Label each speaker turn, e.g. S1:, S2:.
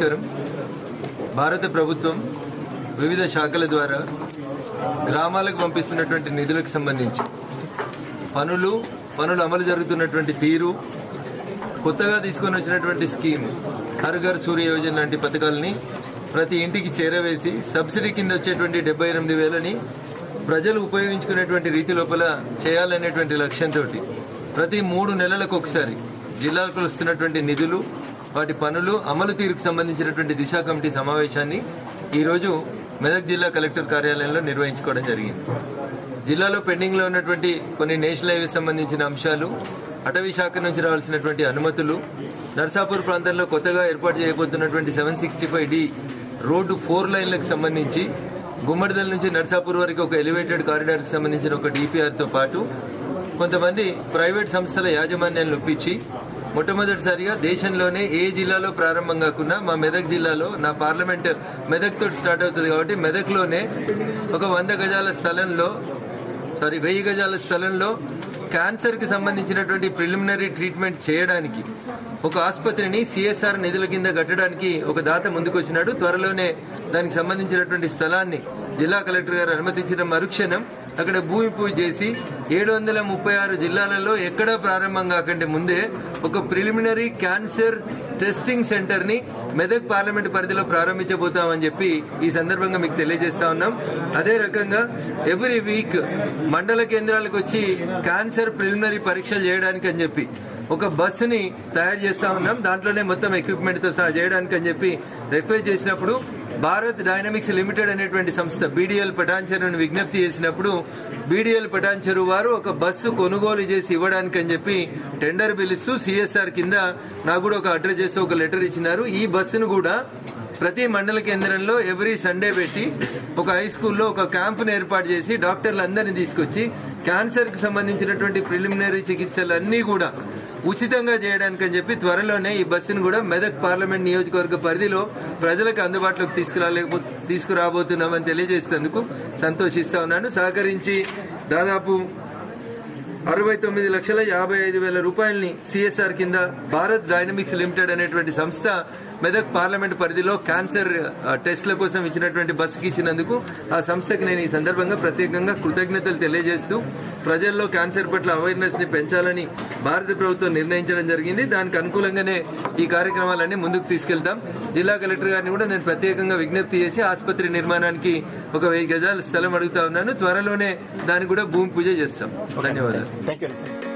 S1: నమస్కారం. భారత ప్రభుత్వం వివిధ శాఖల ద్వారా గ్రామాలకు పంపిస్తున్నటువంటి నిధులకు సంబంధించి పనులు అమలు జరుగుతున్నటువంటి తీరు, కొత్తగా తీసుకొని వచ్చినటువంటి స్కీమ్ హర్ ఘర్ సూర్య యోజన లాంటి పథకాలని ప్రతి ఇంటికి చేరవేసి సబ్సిడీ కింద వచ్చేటువంటి 78,000ని ప్రజలు ఉపయోగించుకునేటువంటి రీతి లోపల చేయాలనేటువంటి లక్ష్యంతో ప్రతి 3 నెలలకు ఒకసారి జిల్లాలకు వస్తున్నటువంటి నిధులు, వాటి పనులు అమలు తీరుకు సంబంధించినటువంటి దిశా కమిటీ సమావేశాన్ని ఈరోజు మెదక్ జిల్లా కలెక్టర్ కార్యాలయంలో నిర్వహించుకోవడం జరిగింది. జిల్లాలో పెండింగ్లో ఉన్నటువంటి కొన్ని నేషనల్ హైవే సంబంధించిన అంశాలు, అటవీ శాఖ నుంచి రావాల్సినటువంటి అనుమతులు, నర్సాపూర్ ప్రాంతంలో కొత్తగా ఏర్పాటు చేయబోతున్నటువంటి 765D రోడ్డు 4 లైన్లకు సంబంధించి గుమ్మడిదల నుంచి నర్సాపూర్ వరకు ఒక ఎలివేటెడ్ కారిడార్కి సంబంధించిన ఒక DPRతో పాటు కొంతమంది ప్రైవేట్ సంస్థల యాజమాన్యాన్ని ఒప్పించి మొట్టమొదటిసారిగా దేశంలోనే ఏ జిల్లాలో ప్రారంభం కాకుండా మా మెదక్ జిల్లాలో, నా పార్లమెంట్ మెదక్ తోటి స్టార్ట్ అవుతుంది కాబట్టి మెదక్లోనే ఒక 1000 గజాల స్థలంలో క్యాన్సర్కి సంబంధించినటువంటి ప్రిలిమినరీ ట్రీట్మెంట్ చేయడానికి ఒక ఆసుపత్రిని CSR నిధుల కింద కట్టడానికి ఒక దాత ముందుకొచ్చినాడు. త్వరలోనే దానికి సంబంధించినటువంటి స్థలాన్ని జిల్లా కలెక్టర్ గారు అనుమతించిన మరుక్షణం అక్కడ భూమి పూజ చేసి 736 జిల్లాలలో ఎక్కడా ప్రారంభం కాకంటే ముందే ఒక ప్రిలిమినరీ క్యాన్సర్ టెస్టింగ్ సెంటర్ని మెదక్ పార్లమెంట్ పరిధిలో ప్రారంభించబోతామని చెప్పి ఈ సందర్భంగా మీకు తెలియజేస్తా ఉన్నాం. అదే రకంగా ఎవ్రీ వీక్ మండల కేంద్రాలకు వచ్చి క్యాన్సర్ ప్రిలిమినరీ పరీక్షలు చేయడానికి అని చెప్పి ఒక బస్సుని తయారు చేస్తా ఉన్నాం. దాంట్లోనే మొత్తం ఎక్విప్మెంట్తో సహా చేయడానికి అని చెప్పి రిక్వెస్ట్ చేసినప్పుడు భారత్ డైనమిక్స్ లిమిటెడ్ అనేటువంటి సంస్థ BDL పటాన్చెరువును విజ్ఞప్తి చేసినప్పుడు BDL పటాన్చెరువు వారు ఒక బస్సు కొనుగోలు చేసి ఇవ్వడానికి అని చెప్పి టెండర్ పిలుస్తూ CSR కింద నాకు కూడా ఒక అడ్రస్ చేసి ఒక లెటర్ ఇచ్చినారు. ఈ బస్సును కూడా ప్రతి మండల కేంద్రంలో ఎవ్రీ సండే పెట్టి ఒక హై స్కూల్లో ఒక క్యాంపును ఏర్పాటు చేసి డాక్టర్లందరినీ తీసుకొచ్చి క్యాన్సర్కి సంబంధించినటువంటి ప్రిలిమినరీ చికిత్సలన్నీ కూడా ఉచితంగా చేయడానికి అని చెప్పి త్వరలోనే ఈ బస్సును కూడా మెదక్ పార్లమెంట్ నియోజకవర్గ పరిధిలో ప్రజలకు అందుబాటులోకి తీసుకురాబోతున్నామని తెలియజేసేందుకు సంతోషిస్తా ఉన్నాను. సహకరించి దాదాపు 69,55,000 రూపాయలని CSR కింద భారత్ డైనమిక్స్ లిమిటెడ్ అనేటువంటి సంస్థ మెదక్ పార్లమెంట్ పరిధిలో క్యాన్సర్ టెస్ట్ల కోసం ఇచ్చినటువంటి బస్సుకి ఇచ్చినందుకు ఆ సంస్థకి నేను ఈ సందర్భంగా ప్రత్యేకంగా కృతజ్ఞతలు తెలియజేస్తూ ప్రజల్లో క్యాన్సర్ పట్ల అవేర్నెస్ ని పెంచాలని భారత ప్రభుత్వం నిర్ణయించడం జరిగింది. దానికి అనుకూలంగానే ఈ కార్యక్రమాలన్నీ ముందుకు తీసుకెళ్తాం. జిల్లా కలెక్టర్ గారిని కూడా నేను ప్రత్యేకంగా విజ్ఞప్తి చేసి ఆసుపత్రి నిర్మాణానికి ఒక 1000 గజాల స్థలం అడుగుతా ఉన్నాను. త్వరలోనే దానికి కూడా భూమి పూజ చేస్తాం. ధన్యవాదాలు.
S2: Thank you.